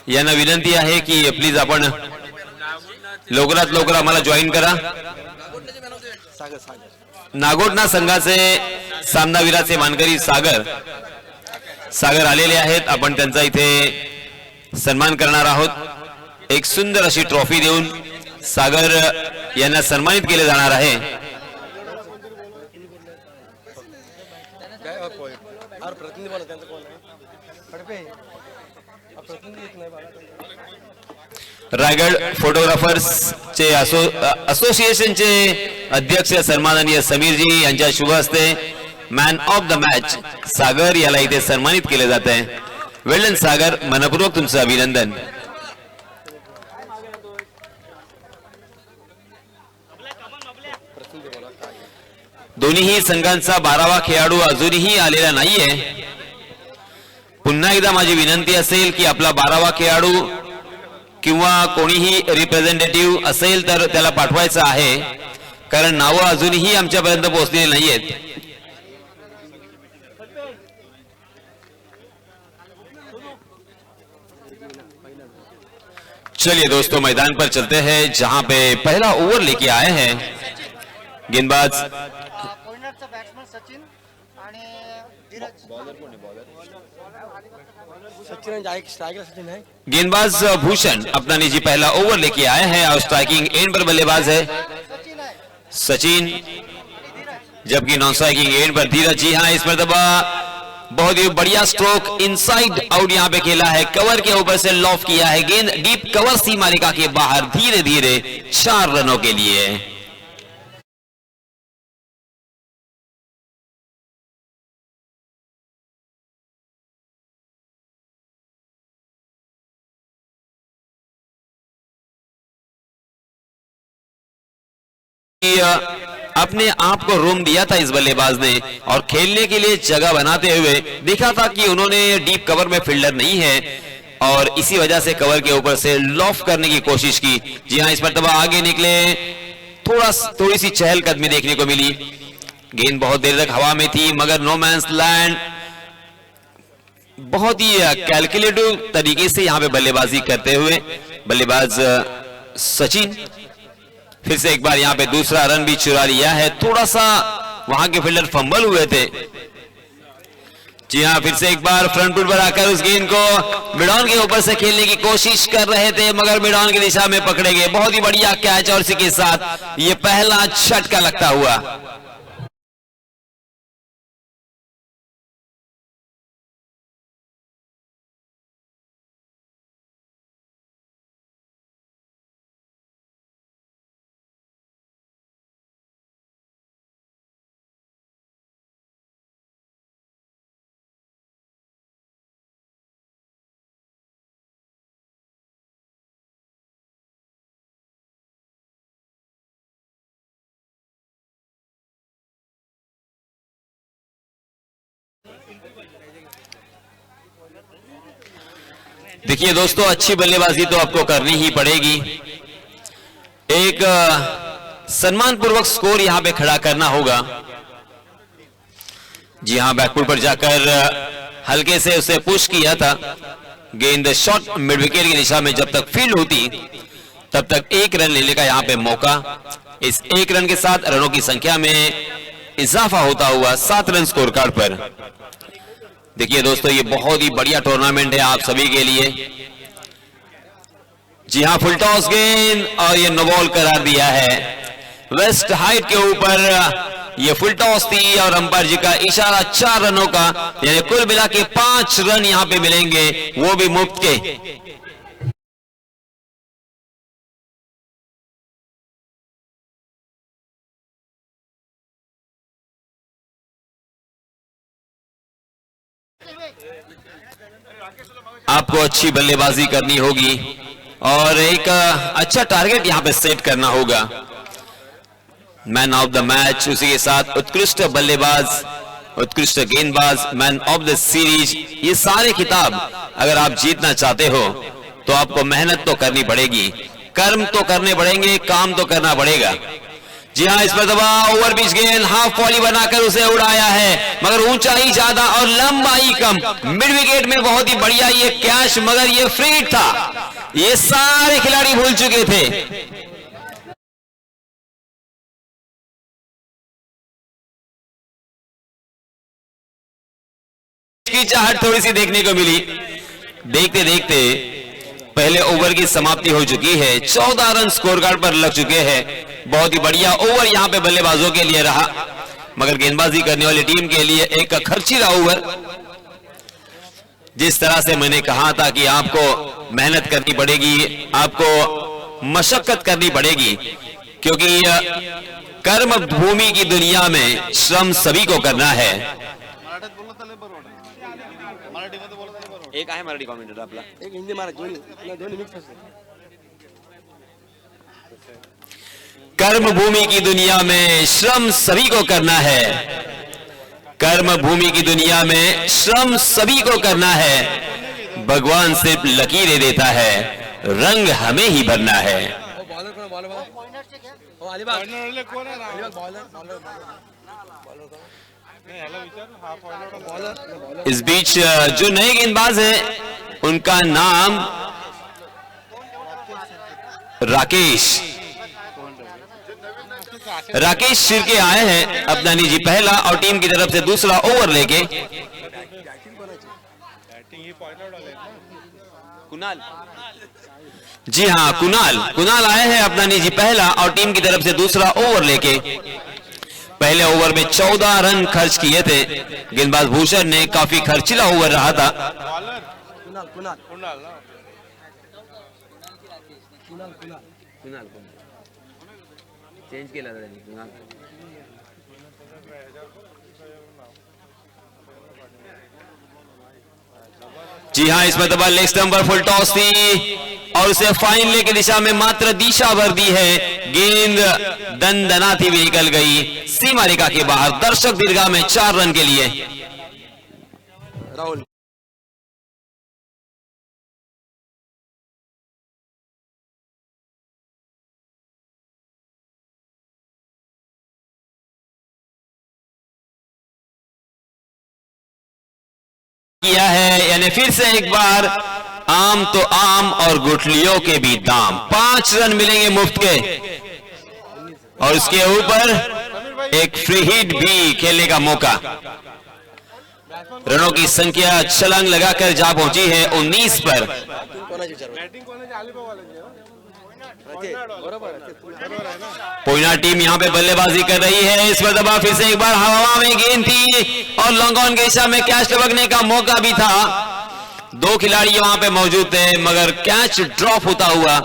यांना विनंती आहे की प्लीज आपण लवकरात लवकर आम्हाला जॉईन करा। नागोठणा संघाचे सामनावीराचे मानकरी सागर आलेले आहेत। आपण त्यांचा इथे सन्मान करणार आहोत। एक सुंदर अशी ट्रॉफी देऊन सागर यांना सन्मानित केले जाणार आहे। रायगड फोटोग्राफर्स चे असोसिएशनचे अध्यक्ष सन्माननीय समीरजी यांच्या शुभ हस्ते मॅन ऑफ द मॅच सागर याला इथे सन्मानित केले जात आहे। वेल डन सागर, मनपूर्वक तुमचं अभिनंदन। दोन्हीही संघांचा 12वा खेळाडू अजूनही आलेला नाहीये। पुन्हा एकदा माझी विनंती असेल की आपला 12वा खेळाडू किंवा कोणीही रिप्रेझेंटेटिव्ह असेल तर त्याला पाठवायचं आहे, कारण नावं अजूनही आमच्यापर्यंत पोहोचलेली नाहीयेत। चलिए दोस्तों, मैदान पर चलते हैं जहां पे पहला ओवर लेके आए हैं गेंदबाज गेंदबाज भूषण अपना निजी पहला ओवर लेके आए हैं और स्ट्राइकिंग एंड पर बल्लेबाज है सचिन, जबकि नॉन स्ट्राइकिंग एंड पर धीरज। जी हाँ, इस मर्तबा बहुत ही बढ़िया स्ट्रोक इनसाइड आउट यहाँ पे खेला है, कवर के ऊपर से लॉफ किया है, गेंद डीप कवर सीमा रेखा के बाहर धीरे धीरे 4 रनों के लिए। अपने आप को रूम दिया था इस बल्लेबाज ने और खेलने के लिए जगह बनाते हुए देखा था कि उन्होंने डीप कवर में फील्डर नहीं है और इसी वजह से कवर के ऊपर से लॉफ करने की कोशिश की। जी हां, इस मर्तबा आगे निकले, थोड़ी सी चहलकदमी देखने को मिली। गेंद बहुत देर तक हवा में थी मगर नो मैंस लैंड। बहुत ही कैलकुलेटिव तरीके से यहां पे बल्लेबाजी करते हुए बल्लेबाज सचिन फिर से एक बार यहां पे दूसरा रन भी चुरा लिया है। थोड़ा सा वहां के फील्डर फंबल हुए थे। जी हां, फिर से एक बार फ्रंट फुट पर आकर उस गेंद को मिडॉन के ऊपर से खेलने की कोशिश कर रहे थे मगर मिडॉन की दिशा में पकड़े गए। बहुत ही बढ़िया कैच और इसी के साथ ये पहला झटका लगता हुआ। देखिए दोस्तों, अच्छी बल्लेबाजी तो आपको करनी ही पड़ेगी। एक सम्मानपूर्वक स्कोर यहां पे खड़ा करना होगा। जी हां, बैकफुट पर जाकर हल्के से उसे पुश किया था। गेंद शॉट मिड विकेट की दिशा में जब तक फील्ड होती तब तक 1 रन लेने का यहां पे मौका। इस 1 रन के साथ रनों की संख्या में इजाफा होता हुआ 7 रन स्कोर कार्ड पर। देखिए दोस्तों, ये बहुत ही बढ़िया टूर्नामेंट है आप सभी के लिए। जी हां, फुल टॉस गेंद और ये नो बॉल करार दिया है। वेस्ट हाइट के ऊपर ये फुल टॉस थी और अंपायर जी का इशारा 4 रनों का, यानी कुल मिला के 5 रन यहां पे मिलेंगे, वो भी मुफ्त के। आपको अच्छी बल्लेबाजी करनी होगी और एक अच्छा टारगेट यहां पे सेट करना होगा। मैन ऑफ द मैच, उसी के साथ उत्कृष्ट बल्लेबाज, उत्कृष्ट गेंदबाज, मैन ऑफ द सीरीज, ये सारे खिताब अगर आप जीतना चाहते हो तो आपको मेहनत तो करनी पड़ेगी, कर्म तो करने पड़ेंगे, काम तो करना पड़ेगा। जी हाँ, इस पर दबा ओवर पिच गेंद हाफ वॉली बनाकर उसे उड़ाया है, मगर ऊंचाई ज्यादा और लंबाई कम। मिड विकेट में बहुत ही बढ़िया ये कैच, मगर ये फ्री हिट था। ये सारे खिलाड़ी भूल चुके थे। की चाहत थोड़ी सी देखने को मिली। देखते देखते पहले ओवर की समाप्ति हो चुकी है। 14 रन स्कोर कार्ड पर लग चुके हैं। बहुत ही बढ़िया ओवर यहां पे बल्लेबाजों के लिए रहा, मगर गेंदबाजी करने वाली टीम के लिए एक खर्चीला ओवर। जिस तरह से मैंने कहा था कि आपको मेहनत करनी पड़ेगी, आपको मशक्कत करनी पड़ेगी, क्योंकि कर्म भूमि की दुनिया में श्रम सभी को करना है। एक आहे मराठी कॉमेंटेटर आपला, एक हिंदी दोन्ही मिक्स असते। कर्म भूमि की दुनिया में श्रम सभी को करना है। कर्म भूमि की दुनिया में श्रम सभी को करना है। भगवान सिर्फ लकीरें देता है, रंग हमें ही भरना है। इस बीच जो नए गेंदबाज हैं उनका नाम राकेश शिर्के आए हैं अपना निजी पहला और टीम की तरफ से दूसरा ओवर लेके। कुणाल, जी हाँ, कुणाल आए हैं अपना निजी पहला और टीम की तरफ से दूसरा ओवर लेके। पहले ओवर में 14 रन खर्च किए थे। गेंदबाज भूषण ने काफी खर्चीला ओवर रहा था। चेंज केला जी हाँ, इसमें दबा लेग स्टंप पर फुल टॉस थी और उसे फाइन ले की दिशा में मात्र दिशा भर दी है। गेंद दंदनाती हुई निकल गई सीमा रेखा के बाहर। दर्शक दीर्घा में 4 रन के लिए। राहुल किया है, यानी फिर से एक बार आम तो आम और गुठलियों के भी दाम। 5 रन मिलेंगे मुफ्त के और उसके ऊपर एक फ्री हिट भी खेलने का मौका। रनों की संख्या छलांग लगाकर जा पहुंची है 19 पर। पोइना टीम यहां पे बल्लेबाजी कर रही है। इस पर दबा फिर से एक बार हवा में गेंद थी और लॉन्ग ऑन की दिशा में कैच लपकने का मौका भी था। 2 खिलाड़ी वहां पे मौजूद थे, मगर कैच ड्रॉप होता हुआ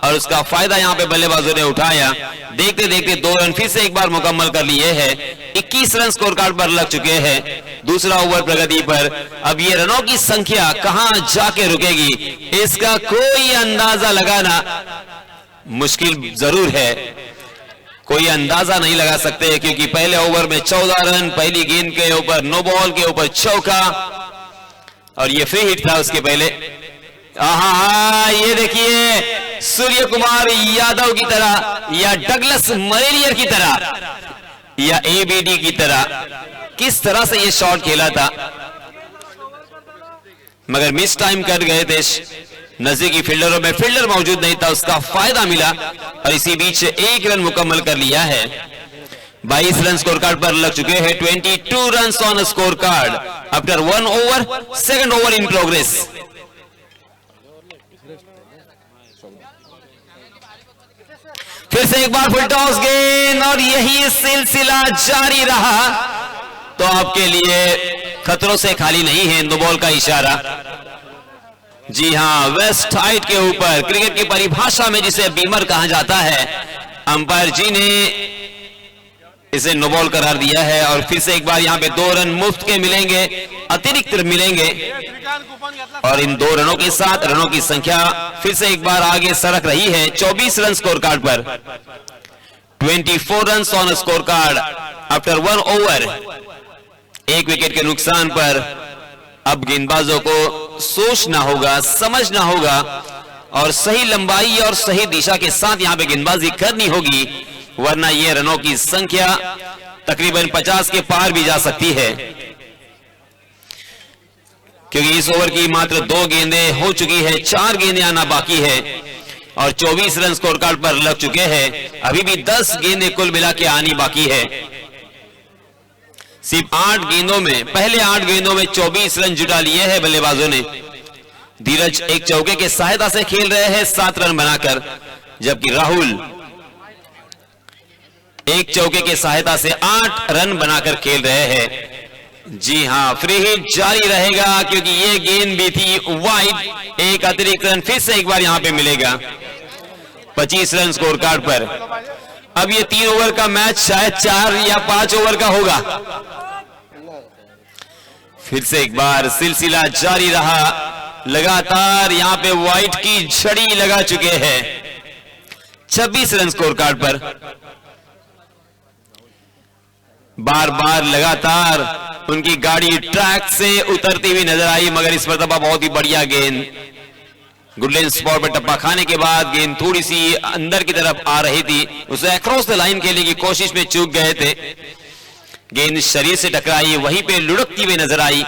और उसका फायदा यहां पे बल्लेबाजों ने उठाया। देखते देखते 2 रन फिर से एक बार मुकम्मल कर लिए हैं। 21 रन स्कोर कार्ड पर लग चुके हैं। दूसरा ओवर प्रगति पर। अब ये रनों की संख्या कहां जाके रुकेगी, इसका कोई अंदाजा लगाना मुश्किल जरूर है। कोई अंदाजा नहीं लगा सकते, क्योंकि पहले ओवर में 14 रन, पहली गेंद के ऊपर नो बॉल के ऊपर चौका और ये फ्री हिट था उसके पहले। ये देखिए सूर्य कुमार यादव की तरह या डगलस मरेलियर की तरह या एबीडी की तरह किस तरह से ये शॉट खेला था, मगर मिस टाइम कर गए थे। नजदीकी फील्डरों में फील्डर मौजूद नहीं था, उसका फायदा मिला और इसी बीच 1 रन मुकम्मल कर लिया है। 22 रन स्कोर कार्ड पर लग चुके हैं। 22 run on score card after 1 over, second over in progress. फिर से एक बार फुल टॉस गेंद और यही सिलसिला जारी रहा तो आपके लिए खतरों से खाली नहीं है। नो बॉल का इशारा। जी हां, वेस्ट हाइट के ऊपर क्रिकेट की परिभाषा में जिसे बीमर कहा जाता है, अंपायर जी ने इसे नो बॉल करार दिया है। और फिर से एक बार यहां पे 2 रन मुफ्त के मिलेंगे, अतिरिक्त मिलेंगे और इन 2 रनों के साथ रनों की संख्या फिर से एक बार आगे सरक रही है 24 रन स्कोर कार्ड पर। 24 run on score card after 1 over. 1 wicket के नुकसान पर अब गेंदबाजों को सोचना होगा, समझना होगा और सही लंबाई और सही दिशा के साथ यहां पे गेंदबाजी करनी होगी, वरना ये रनों की संख्या तकरीबन 50 के पार भी जा सकती है, क्योंकि इस ओवर की मात्र 2 गेंदें हो चुकी है, 4 गेंदें आना बाकी है और 24 रन स्कोर कार्ड पर लग चुके हैं। अभी भी 10 गेंदें कुल मिला के आनी बाकी है। सिर्फ 8 गेंदों में, पहले 8 गेंदों में 24 रन जुटा लिए हैं बल्लेबाजों ने। धीरज एक चौके के सहायता से खेल रहे हैं 7 रन बनाकर, जबकि राहुल एक चौके के सहायता से 8 रन बनाकर खेल रहे हैं। जी हां, फ्री हिट जारी रहेगा क्योंकि ये गेंद भी थी वाइड। एक अतिरिक्त रन फिर से एक बार यहां पे मिलेगा 25 रन स्कोर कार्ड पर। अब ये 3 ओवर का मैच शायद 4 या 5 ओवर का होगा। फिर से एक बार सिलसिला जारी रहा, लगातार यहां पे वाइड की झड़ी लगा चुके हैं 26 रन स्कोर कार्ड पर। बार बार लगातार उनकी गाड़ी ट्रैक से उतरती हुई नजर आई, मगर इस मरतबा बहुत ही बढ़िया गेंद गुडलैंड स्पॉट पर टप्पा खाने के बाद गेंद थोड़ी सी अंदर की तरफ आ रही थी, उसे अक्रॉस द लाइन खेलने की कोशिश में चूक गए थे। गेंद शरीर से टकराई, वहीं पे लुढ़कती हुई नजर आई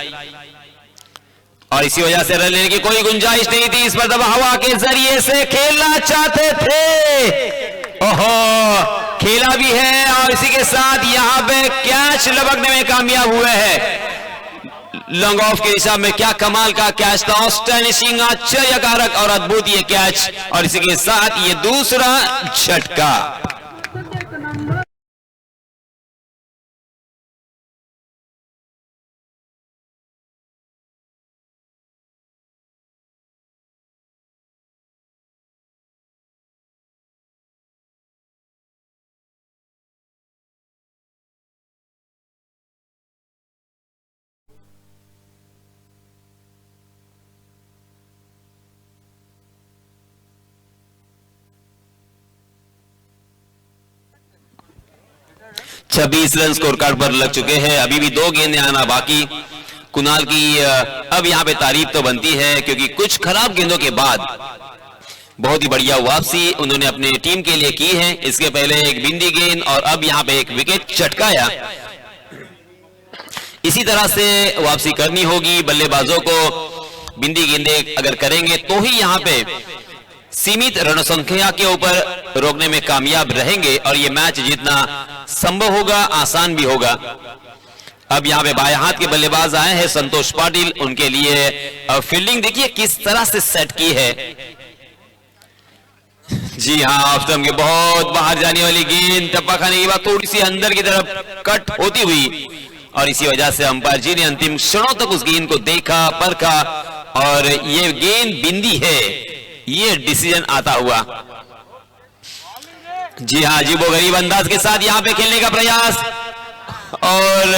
और इसी वजह से रन लेने की कोई गुंजाइश नहीं थी। इस मरतबा हवा के जरिए से खेलना चाहते थे, ओहो खेला भी है और इसी के साथ यहां पे कैच लपकने में कामयाब हुए हैं। लॉन्ग ऑफ की दिशा में क्या कमाल का कैच था, ऑस्टनिशिंग, आश्चर्यकारक और अद्भुत ये कैच, और इसी के साथ ये दूसरा झटका। छब्बीस रन स्कोर कार्ड पर लग चुके हैं। अभी भी 2 गेंदें आना बाकी। कुणाल की अब यहां पे तारीफ तो बनती है, क्योंकि कुछ खराब गेंदों के बाद बहुत ही बढ़िया वापसी उन्होंने अपने टीम के लिए की है। इसके पहले एक बिंदी गेंद और अब यहां पे एक विकेट चटकाया। इसी तरह से वापसी करनी होगी बल्लेबाजों को। बिंदी गेंदें अगर करेंगे तो ही यहां पे सीमित रन संख्या के ऊपर रोकने में कामयाब रहेंगे और यह मैच जीतना संभव होगा, आसान भी होगा। अब यहां पे बाएं हाथ के बल्लेबाज आए हैं संतोष पाटिल, उनके लिए फील्डिंग देखिए किस तरह से सेट की है। जी हां, ऑफ स्टंप के बहुत बाहर जाने वाली गेंद टप्पा खाने के बाद थोड़ी सी अंदर की तरफ कट होती हुई, और इसी वजह से अंपायर जी ने अंतिम क्षणों तक उस गेंद को देखा, परखा और ये गेंद बिंदी है, ये डिसीजन आता हुआ। जी हां, अजीबो गरीब अंदाज के साथ यहां पे खेलने का प्रयास और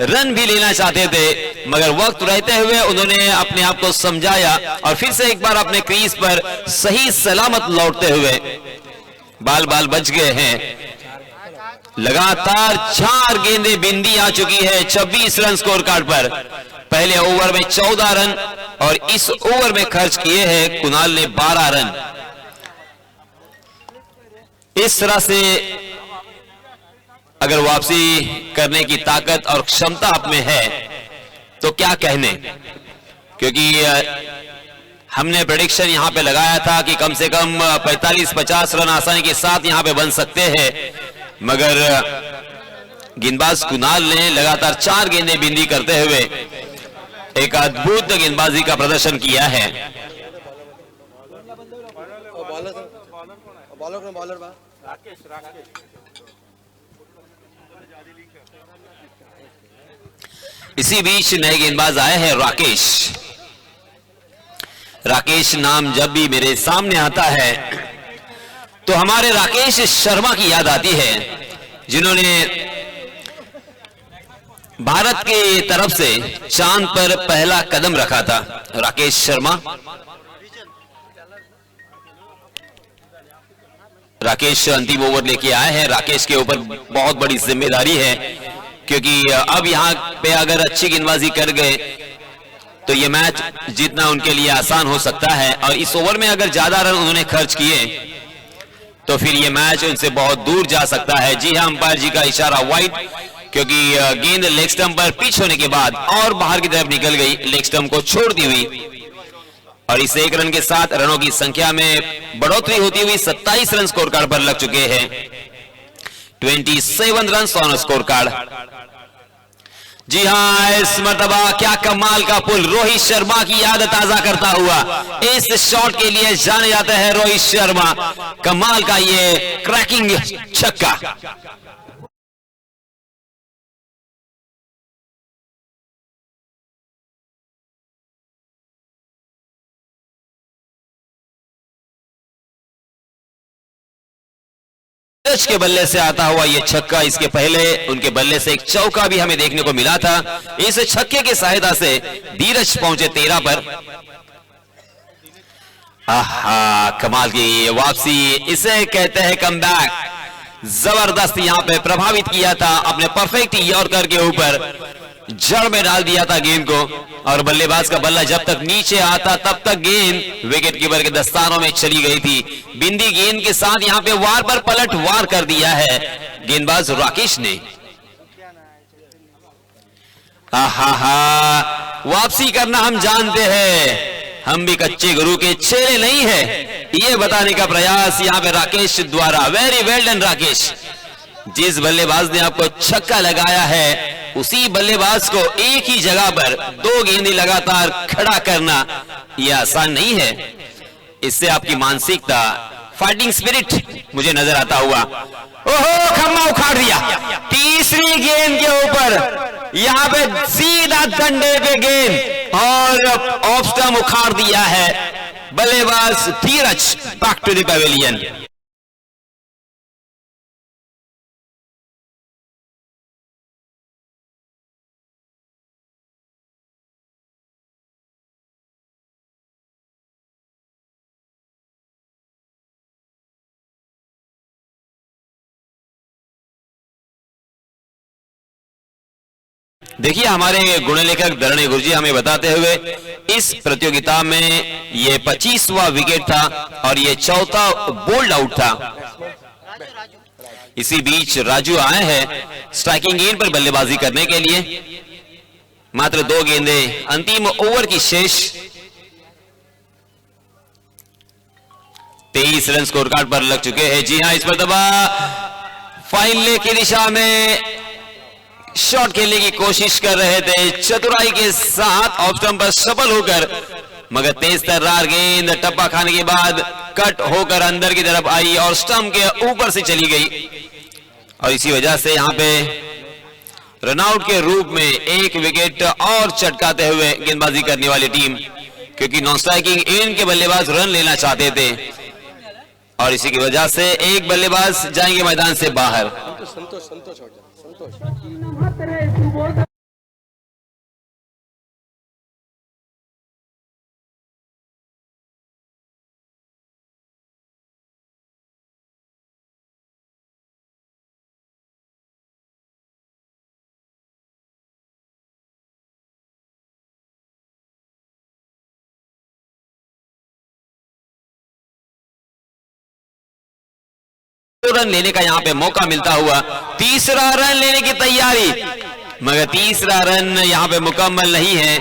रन भी लेना चाहते थे, मगर वक्त रहते हुए उन्होंने अपने आप को समझाया और फिर से एक बार अपने क्रीज पर सही सलामत लौटते हुए बाल बाल बच गए हैं। लगातार 4 गेंदें बिंदी आ चुकी है 26 रन स्कोर कार्ड पर। पहले ओवर में 14 रन और इस ओवर में खर्च किए हैं कुणाल ने 12 रन। इस तरह से अगर वापसी करने की ताकत और क्षमता आप में है तो क्या कहने, क्योंकि हमने प्रेडिक्शन यहां पे लगाया था कि कम से कम 45-50 रन आसानी के साथ यहां पे बन सकते हैं, मगर गेंदबाज कुणाल ने लगातार 4 गेंदें बिंदी करते हुए एक अद्भुत गेंदबाजी का प्रदर्शन किया है। इसी बीच नए गेंदबाज आए हैं राकेश। राकेश नाम जब भी मेरे सामने आता है तो हमारे राकेश शर्मा की याद आती है, जिन्होंने भारत की तरफ से चांद पर पहला कदम रखा था। राकेश शर्मा, राकेश अंतिम ओवर लेके आए हैं। राकेश के ऊपर बहुत बड़ी जिम्मेदारी है, क्योंकि अब यहां पे अगर अच्छी गेंदबाजी कर गए तो ये मैच जीतना उनके लिए आसान हो सकता है। और इस ओवर में अगर ज्यादा रन उन्होंने खर्च किए तो फिर ये मैच उनसे बहुत दूर जा सकता है। जी हां, अंपायर जी का इशारा वाइड, क्योंकि गेंद लेग स्टंप पर पिच होने के बाद और बाहर की तरफ निकल गई, लेग स्टंप को छोड़ दी हुई, और इस 1 रन के साथ रनों की संख्या में बढ़ोतरी होती हुई 27 रन स्कोर कार्ड पर लग चुके हैं। 27 रन ऑन स्कोर कार्ड। जी हां, इस मर्तबा क्या कमाल का पुल, रोहित शर्मा की याद ताजा करता हुआ इस शॉट के लिए जाने जाते हैं रोहित शर्मा। कमाल का ये क्रैकिंग छक्का। के बल्ले से आता हुआ यह छक्का, इसके पहले उनके बल्ले से एक चौका भी हमें देखने को मिला था। इस छक्के की सहायता से धीरज पहुंचे 13 पर। आहा, कमाल की वापसी, इसे कहते हैं कमबैक। जबरदस्त यहां पे प्रभावित किया था अपने परफेक्ट यॉर्कर के ऊपर, जड़ में डाल दिया था गेंद को, और बल्लेबाज का बल्ला जब तक नीचे आता तब तक गेंद विकेट कीपर के दस्तानों में चली गई थी। बिंदी गेंद के साथ यहां पे वार पर पलट वार कर दिया है गेंदबाज राकेश ने। आहा, वापसी करना हम जानते हैं, हम भी कच्चे गुरु के चेले नहीं है, ये बताने का प्रयास यहां पे राकेश द्वारा। Very well done Rakesh. जिस बल्लेबाज ने आपको छक्का लगाया है उसी बल्लेबाज को एक ही जगह पर 2 गेंदें लगातार खड़ा करना यह आसान नहीं है। इससे आपकी मानसिकता, फाइटिंग स्पिरिट मुझे नजर आता हुआ। ओहो, खम्मा उखाड़ दिया। तीसरी गेंद के ऊपर यहां पे सीधा डंडे पे गेंद और ऑफ स्टंप उखाड़ दिया है बल्लेबाज Dheeraj. Back to the pavilion. देखिए, हमारे गुणलेखक धरणी गुरुजी हमें बताते हुए इस प्रतियोगिता में ये 25वां विकेट था और ये 4था बोल्ड आउट था। इसी बीच राजू आए हैं स्ट्राइकिंग गेंद पर बल्लेबाजी करने के लिए। मात्र 2 गेंदें अंतिम ओवर की शेष। 23 रन स्कोर कार्ड पर लग चुके हैं। जी हां, इस पर दबा फाइनल की दिशा में शॉट खेलने की कोशिश कर रहे थे, चतुराई के साथ ऑफ स्टंप पर सफल होकर, मगर तेज तर्रार गेंद टप्पा खाने के बाद कट होकर अंदर की तरफ आई और स्टंप के ऊपर से चली गई, और इसी वजह से यहां पे रनआउट के रूप में 1 विकेट और चटकाते हुए गेंदबाजी करने वाली टीम, क्योंकि नॉन स्ट्राइकिंग एंड के बल्लेबाज रन लेना चाहते थे और इसी की वजह से एक बल्लेबाज जाएंगे मैदान से बाहर। रन लेने का यहां पे मौका मिलता हुआ, तीसरा रन लेने की तैयारी, मगर तीसरा रन यहां पे मुकम्मल नहीं है।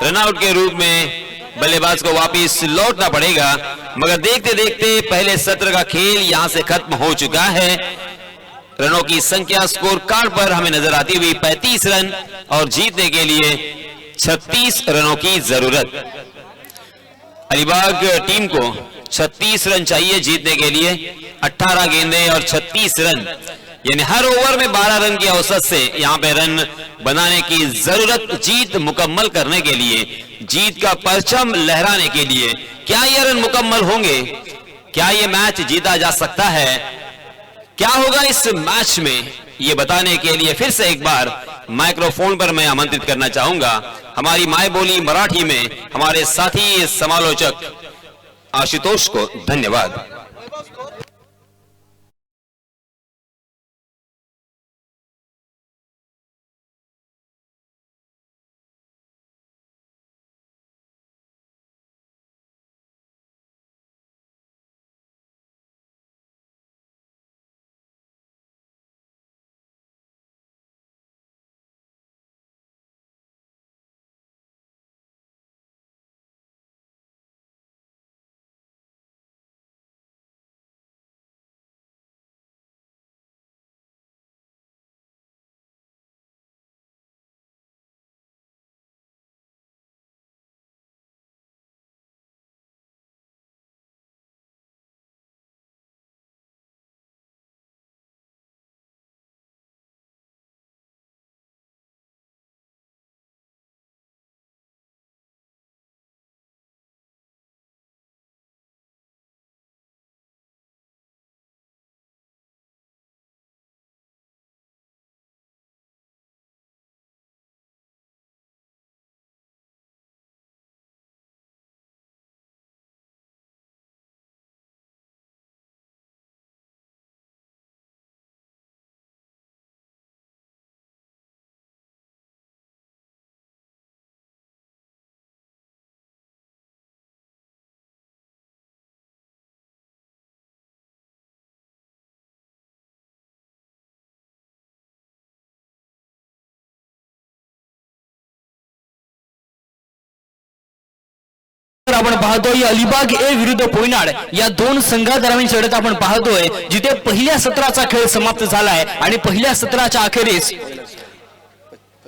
रनआउट के रूप में बल्लेबाज को वापस लौटना पड़ेगा, मगर देखते देखते पहले सत्र का खेल यहां से खत्म हो चुका है। रनों की संख्या स्कोर कार्ड पर हमें नजर आती हुई 35 रन और जीतने के लिए 36 रनों की जरूरत। अलीबाग टीम को 36 रन चाहिए जीतने के लिए। 18 गेंदें और 36 रन, यानी हर ओवर में 12 रन की औसत से यहां पे रन बनाने की जरूरत जीत मुकम्मल करने के लिए, जीत का परचम लहराने के लिए। क्या ये रन मुकम्मल होंगे? क्या ये मैच जीता जा सकता है? क्या होगा इस मैच में, ये बताने के लिए फिर से एक बार माइक्रोफोन पर मैं आमंत्रित करना चाहूंगा हमारी माय बोली मराठी में हमारे साथी समालोचक आशुतोष को। धन्यवाद। नंतर आपण पाहतोय अलिबाग ए विरुद्ध पोयनाड या दोन संघादरम्यान लढत आपण पाहतोय, जिथे पहिल्या सत्राचा खेळ समाप्त झालाय आणि पहिल्या सत्राच्या अखेरीस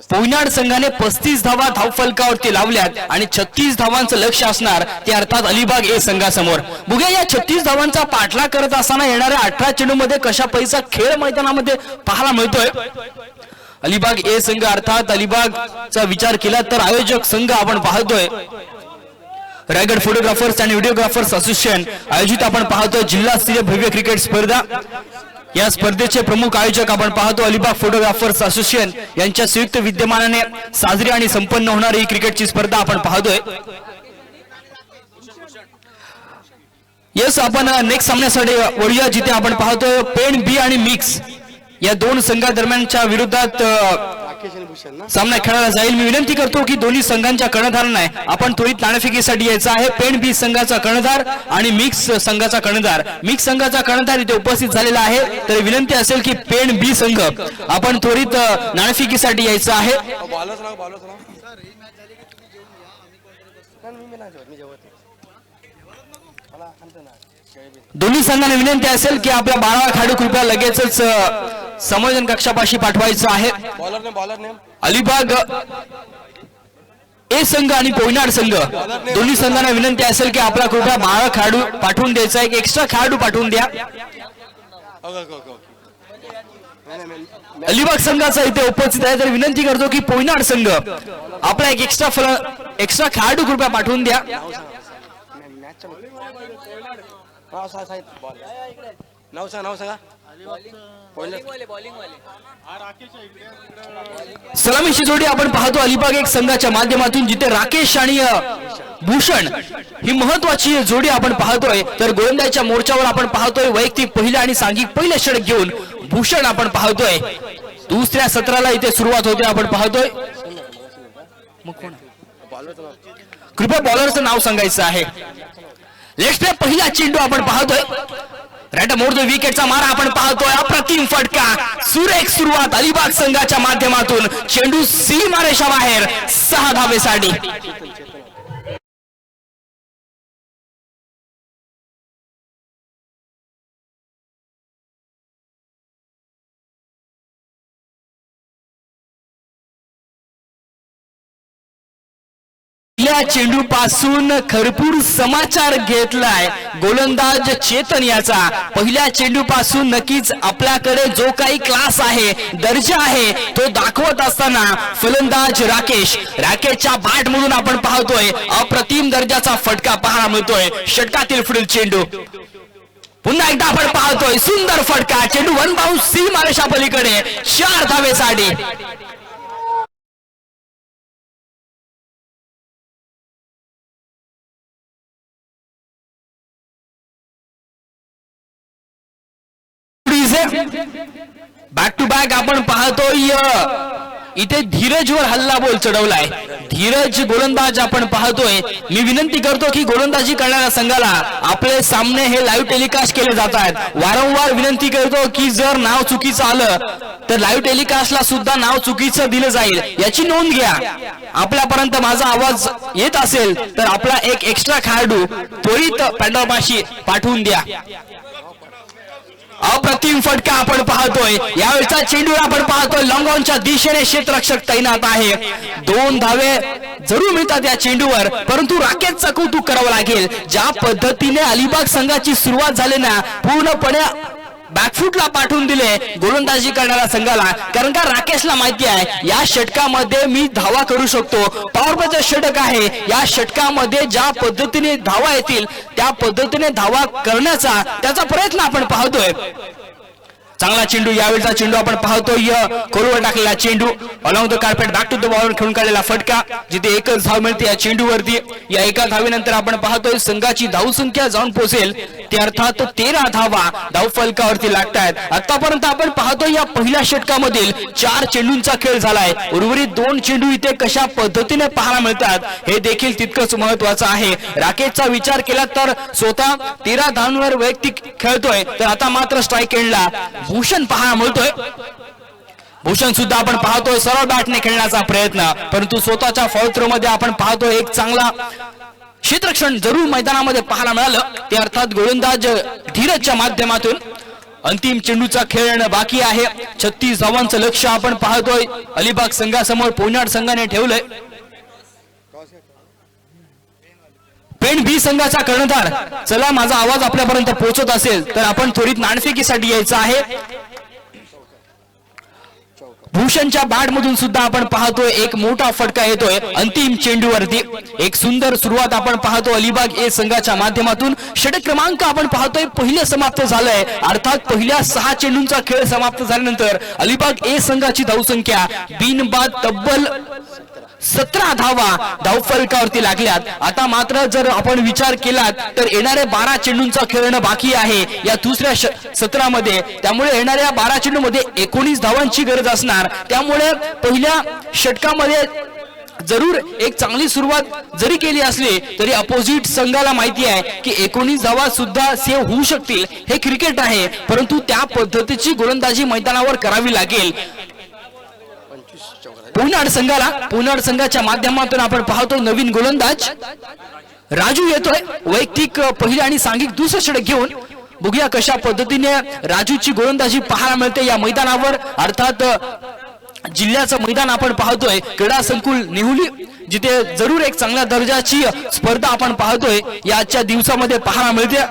पोयनाड संघाने 35 धावा धावफलकावरती लावल्यात आणि 36 धावांचं लक्ष असणार ते अर्थात अलिबाग ए संघासमोर. बघूया या 36 धावांचा पाठलाग करत असताना येणाऱ्या 18 चेंडूमध्ये कशा पैसा खेळ मैदानामध्ये पाहायला मिळतोय. अलिबाग ए संघ अर्थात अलिबागचा विचार केला तर आयोजक संघ आपण पाहतोय रायगड फोटोग्राफर्स आणि व्हिडिओग्राफर्स असोसिएशन आयोजित आपण पाहतोय जिल्हास्तरीय भव्य क्रिकेट स्पर्धा. या स्पर्धेचे प्रमुख आयोजक आपण पाहतो अलिबाग फोटोग्राफर्स असोसिएशन यांच्या संयुक्त विद्यमानाने साजरी आणि संपन्न होणारी क्रिकेटची स्पर्धा आपण पाहतोय. यस, आपण नेक्स्ट सामन्यासाठी वळूया, जिथे आपण पाहतोय पेन बी आणि मिक्स या दोन संघादरम्यानच्या विरोधात सामना खेळला जाईल. मी विनंती करतो की दोन्ही संघांच्या कर्णधारांना आपण त्वरित नाणेफेकीसाठी यायचं आहे. पेन बी संघाचा कर्णधार आणि मिक्स संघाचा कर्णधार. मिक्स संघाचा कर्णधार इथे उपस्थित झालेला आहे, तर विनंती असेल की पेन बी संघ आपण त्वरित नाणेफेकीसाठी यायचं आहे. दोन्ही संघांना विनंती असेल की आपल्या 12 खेळाडू कृपया लगेचच संयोजन कक्षापाशी पाठवायचं आहे. अलिबाग ए संघ आणि पोयनाड संघ दोन्ही संघांना विनंती असेल की आपला कृपया 12 खेळाडू पाठवून द्यायचा, एक एक्स्ट्रा खेळाडू पाठवून द्या. अलिबाग संघाचा इथे उपस्थित आहे, तर विनंती करतो की पोयनाड संघ आपला एक एक्स्ट्रा खेळाडू कृपया पाठवून द्या. सलामीची जोडी आपण पाहतो अलिबाग एक संघाच्या माध्यमातून, जिथे राकेश आणि भूषण ही महत्वाची जोडी आपण पाहतोय. तर गोलंदाजीच्या मोर्चावर आपण पाहतोय वैयक्तिक पहिल्या आणि सांघिक पहिल्या षटक घेऊन भूषण आपण पाहतोय. दुसऱ्या सत्राला इथे सुरुवात होते आपण पाहतोय. कृपया बॉलरचं नाव सांगायचं आहे. लेफ्ट पहिला चेंडू आपण पाहतोय, राईट मोड विकेटचा मारा आपण पाहतोय. अप्रतिम फटका, सुरेख सुरुवात अलिबाग संघाच्या माध्यमातून. चेंडू सीमारेषा बाहेर 6 धावेसाठी. चेंडू पासून खरपूर समाचार घेतलाय गोलंदाज चेतन याचा. पहिल्या चेंडू पासून नक्कीच आपल्याकडे जो काही क्लास आहे, दर्जा आहे, तो दाखवत असताना फलंदाज राकेशच्या बॅट मधून आपण पाहतोय अप्रतिम दर्जाचा फटका पाहायला मिळतोय. षटकातील पुढील चेंडू पुन्हा एकदा आपण पाहतोय सुंदर फटका. चेंडू वन बाउंस सीमारेषा पलीकडे 4 धावेसाठी. बॅक टू बॅक आपण पाहतोय इथे धीरजवर हल्ला बोल चढवलाय. धीरज गोलंदाज आपण पाहतोय. मी विनंती करतो की गोलंदाजी करणाऱ्या संघाला आपले सामने हे लाईव्ह टेलिकास्ट केले जात आहेत. वारंवार विनंती करतो की जर नाव चुकीचं आलं तर लाईव्ह टेलिकास्टला सुद्धा नाव चुकीचं दिलं जाईल, याची नोंद घ्या. आपल्यापर्यंत माझा आवाज येत असेल तर आपला एक एक्स्ट्रा खेळाडू त्वरित पॅडलपाशी पाठवून द्या. अप्रतिम फटका आपण पाहतोय. यावेळचा चेंडू आपण पाहतोय लॉंग ऑनच्या दिशेने क्षेत्ररक्षक तैनात आहे. 2 धावे जरूर मिळतात या चेंडूवर, परंतु राकेशचं कौतुक करावं लागेल. ज्या पद्धतीने अलिबाग संघाची सुरुवात झाली ना, पूर्णपणे बॅकफुटला पाठवून दिले गोलंदाजी करणाऱ्या संघाला. कारण का राकेशला माहिती आहे या षटकामध्ये मी धावा करू शकतो. पॉवर प्लेचं षटक आहे, या षटकामध्ये ज्या पद्धतीने धावा येतील त्या पद्धतीने धावा करण्याचा त्याचा प्रयत्न आपण पाहतोय. चांगला चेंडू, यावेळचा चेंडू आपण पाहतोय खोलवर टाकलेला चेंडू along the carpet back to the bowler खेळून काढलेला फटका, जिथे एकच धाव मिळते या चेंडूवरती. या एका धावेनंतर आपण पाहतोय संघाची धावसंख्या जाऊन पोहोचेल ते अर्थात 13 धावा धाव फलकावरती लागतायत. आतापर्यंत आपण पाहतोय या पहिल्या षटकामधील 4 चेंडूंचा खेळ झालाय. उर्वरित 2 चेंडू इथे कशा पद्धतीने पाहायला मिळतात हे देखील तितकंच महत्वाचं आहे. राकेशचा विचार केला तर स्वतः 13 धावांवर वैयक्तिक खेळतोय, तर आता मात्र स्ट्राईक एंडला भूषण पाहायला मिळतोय. भूषण सुद्धा आपण पाहतोय सरळ बॅटने खेळण्याचा प्रयत्न, परंतु स्वतःच्या फॉल थ्रो मध्ये आपण पाहतोय एक चांगला क्षेत्ररक्षण जरूर मैदानामध्ये पाहायला मिळालं ते अर्थात गोलंदाज धीरजच्या माध्यमातून. अंतिम चेंडूचा खेळ बाकी आहे. 36 धावांचं लक्ष आपण पाहतोय अलिबाग संघासमोर पोयनाड संघाने ठेवलंय. पेन बी संघाचा कर्णधार, चला माझा आवाज आपल्यापर्यंत पोहोचत असेल तर आपण त्वरित नाणेफेकीसाठी यायचं आहे. भूषणच्या बॅट मधून सुद्धा आपण पाहतोय एक मोठा फटका येतोय अंतिम चेंडूवरती. एक सुंदर सुरुवात आपण पाहतो अलिबाग ए संघाच्या माध्यमातून. षटक क्रमांक आपण पाहतोय पहिले समाप्त झालंय. अर्थात पहिल्या 6 चेंडूंचा खेळ समाप्त झाल्यानंतर अलिबाग ए संघाची धावसंख्या बिनबाद तब्बल 17 धावा धावफलकावरती लागल्यात. आता मात्र जर आपण विचार केलात तर येणारे 12 चेंडूंचा खेळणं बाकी आहे या दुसऱ्या सत्रामध्ये. त्यामुळे येणाऱ्या 12 चेंडूमध्ये 19 धावांची गरज असणार. त्यामुळे पहिल्या षटकामध्ये जरूर एक चांगली सुरुवात जरी केली असली तरी अपोजिट संघाला माहिती आहे की 19 धावा सुद्धा सेव्ह होऊ शकतील. हे क्रिकेट आहे, परंतु त्या पद्धतीची गोलंदाजी मैदानावर करावी लागेल. पुनाड संघाच्या माध्यमातून आपण पाहतो नवीन गोलंदाज राजू येतोय वैयक्तिक पहिली आणि सांघिक दुसरं षटक घेऊन. बघूया कशा पद्धतीने राजूची गोलंदाजी पाहायला मिळते या मैदानावर. अर्थात जिल्ह्याचं मैदान आपण पाहतोय क्रीडा संकुल नेहुली, जिथे जरूर एक चांगल्या दर्जाची स्पर्धा आपण पाहतोय या आजच्या दिवसामध्ये पाहायला मिळते.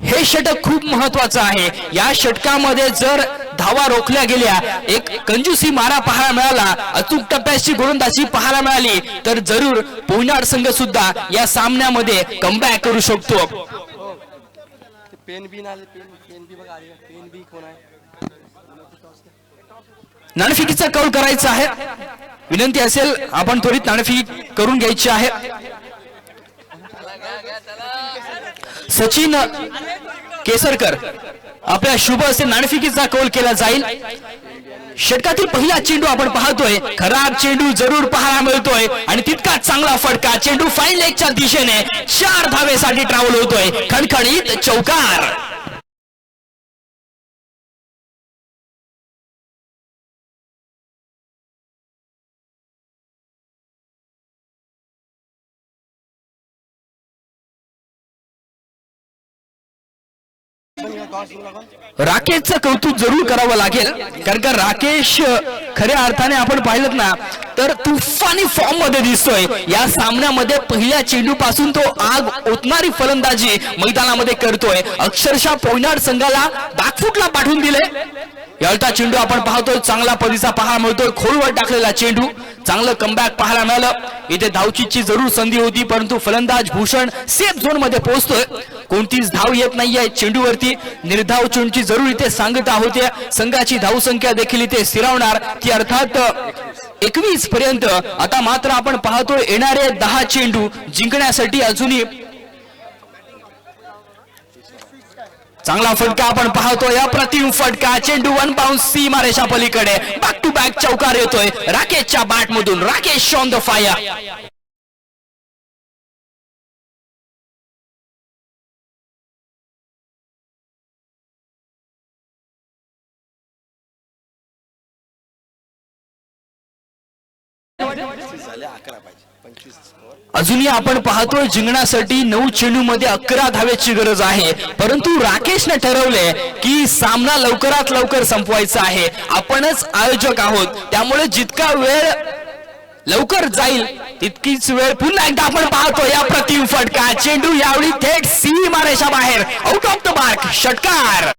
हे षटक खूप महत्वाचं आहे. या षटकामध्ये जर धावा रोखल्या गेल्या, एक कंजूसी मारा पाहायला मिळाला, अचूक टप्प्याची गोलंदाजी पाहायला मिळाली तर जरूर पोयनाड संघ सुद्धा या सामन्यामध्ये कमबॅक करू शकतो. नाणेफेकीचा कौल करायचा आहे. विनंती असेल आपण त्वरित नाणेफेकी करून घ्यायची आहे. सचिन केसरकर आपल्या शुभ असे नाणेफेकीचा कौल केला जाईल. षटकातील पहिला चेंडू आपण पाहतोय, खराब चेंडू जरूर पाहायला मिळतोय आणि तितकाच चांगला फटका. चेंडू फाईन लेगच्या दिशेने 4 धावेसाठी ट्रॅव्हल होतोय. खणखणीत चौकार. राकेशचं कौतुक जरूर करावं लागेल, कारण का राकेश खऱ्या अर्थाने आपण पाहिलं ना तर तुफानी फॉर्म मध्ये दिसतोय. या सामन्यामध्ये पहिल्या चेंडू पासून तो आग ओतणारी फलंदाजी मैदानामध्ये करतोय. अक्षरशः पोयनाड संघाला बॅकफुटला पाठवून दिले. याचा चेंडू आपण पाहतोय चांगला पदीचा पाहायला मिळतोय. खोलवर टाकलेला चेंडू, चांगलं कमबॅक पाहायला मिळालं. इथे धावचीची जरूर संधी होती, परंतु फलंदाज भूषण सेफ झोन मध्ये पोहोचतोय. कोणतीच धाव येत नाहीये चेंडूवरती. निर्धाव चेंडूची जरूर इथे सांगता होते. संघाची धावसंख्या देखील इथे स्थिरावणार ती अर्थात 21 पर्यंत. आता मात्र आपण पाहतोय येणारे 10 चेंडू जिंकण्यासाठी अजूनही चांगला फटका आपण पाहतोय. अप्रतिम फटका, चेंडू 1 बाउंस सीमारेषा पलीकडे. बॅक टू बॅक चौकार येतोय राकेशच्या बॅट मधून. Rakesh on the fire. अजूनही आपण पाहतोय जिंकण्यासाठी 9 चेंडू मध्ये 11 धावेची गरज आहे, परंतु राकेशने ठरवले की सामना लवकरात लवकर संपवायचा आहे. आपणच आयोजक आहोत, त्यामुळे जितका वेळ लवकर जाईल तितकीच वेळ. पुन्हा एकदा आपण पाहतो या प्रतिम फटका. चेंडू यावेळी थेट सीमारेषा बाहेर, आउट ऑफ द मार्क, षटकार.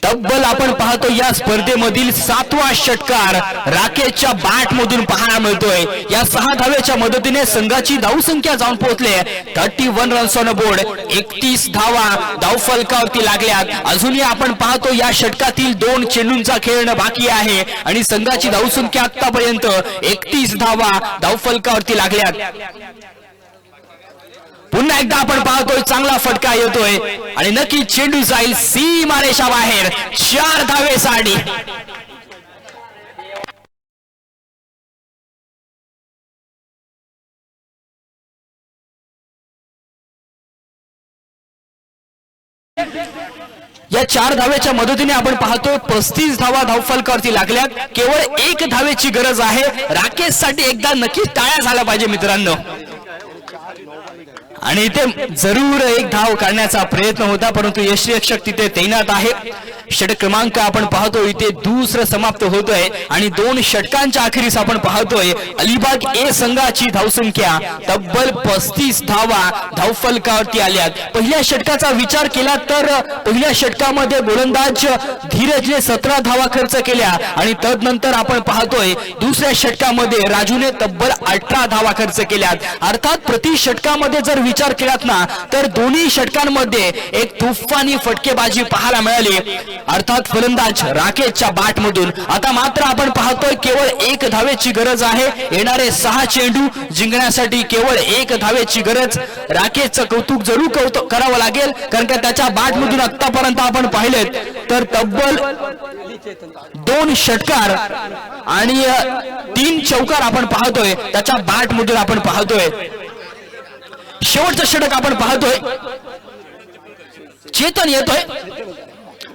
तब्बल आपण पाहतो या स्पर्धेमधील 7वा षटकार राकेशच्या बॅट मधून पाहायला मिळतोय. या 6 धावेच्या मदतीने संघाची धावसंख्या जाऊन पोहोचले 31 रन्स ऑन बोर्ड. 31 धावा धावफलकावरती लागल्यात. अजूनही आपण पाहतो या षटकातील 2 चेंडूंचा खेळणं बाकी आहे आणि संघाची धावसंख्या आतापर्यंत 31 धावा धावफलकावरती लागल्यात. पुन्हा एकदा आपण पाहतोय चांगला फटका येतोय आणि नक्की चेंडू जाईल सीमारेषा बाहेर. 4 धावेसाठी. या 4 धावेच्या मदतीने आपण पाहतोय 35 धावा धावफलकावरती लागल्यात. केवळ 1 धावेची गरज आहे. राकेश साठी एकदा नक्कीच टाळ्या झाल्या पाहिजे मित्रांनो. आणि इथे जरूर 1 धाव काढण्याचा प्रयत्न होता, परंतु यष्टिरक्षक तिथे तैनात आहे. षटक क्रमांक आपण पाहतोय इथे दुसरं समाप्त होतोय आणि 2 षटकांच्या अखेरीस आपण पाहतोय अलिबाग ए संघाची धावसंख्या तब्बल 35 धावा धावफलकावरती आल्यात. पहिल्या षटकाचा विचार केला तर पहिल्या षटकामध्ये गोलंदाज धीरजने 17 धावा खर्च केल्या आणि तदनंतर आपण पाहतोय दुसऱ्या षटकामध्ये राजूने तब्बल 18 धावा खर्च केल्यात. अर्थात प्रति षटकामध्ये जर विचार केलात ना तर दोन्ही षटकांमध्ये एक तुफानी फटकेबाजी पाहायला मिळाली. अर्थात फलंदाज राकेशच्या बॅट मधून. आता मात्र आपण पाहतोय केवळ 1 धावेची गरज आहे. येणारे 6 चेंडू जिंकण्यासाठी केवळ 1 धावेची गरज. राकेशचं कौतुक जरूर करावं लागेल, कारण का त्याच्या बॅट मधून आतापर्यंत आपण पाहिलेत तर तब्बल 2 षटकार आणि 3 चौकार आपण पाहतोय त्याच्या बॅट मधून. आपण पाहतोय शेवटचं षटक आपण पाहतोय चेतन येतोय.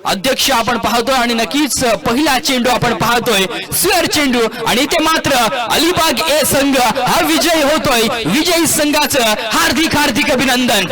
अध्यक्ष आपण पाहतोय आणि नक्कीच पहिला चेंडू आपण पाहतोय स्क्वेअर चेंडू आणि इथे मात्र अलिबाग ए संघ हा विजयी होतोय. विजयी संघाचं हार्दिक हार्दिक अभिनंदन.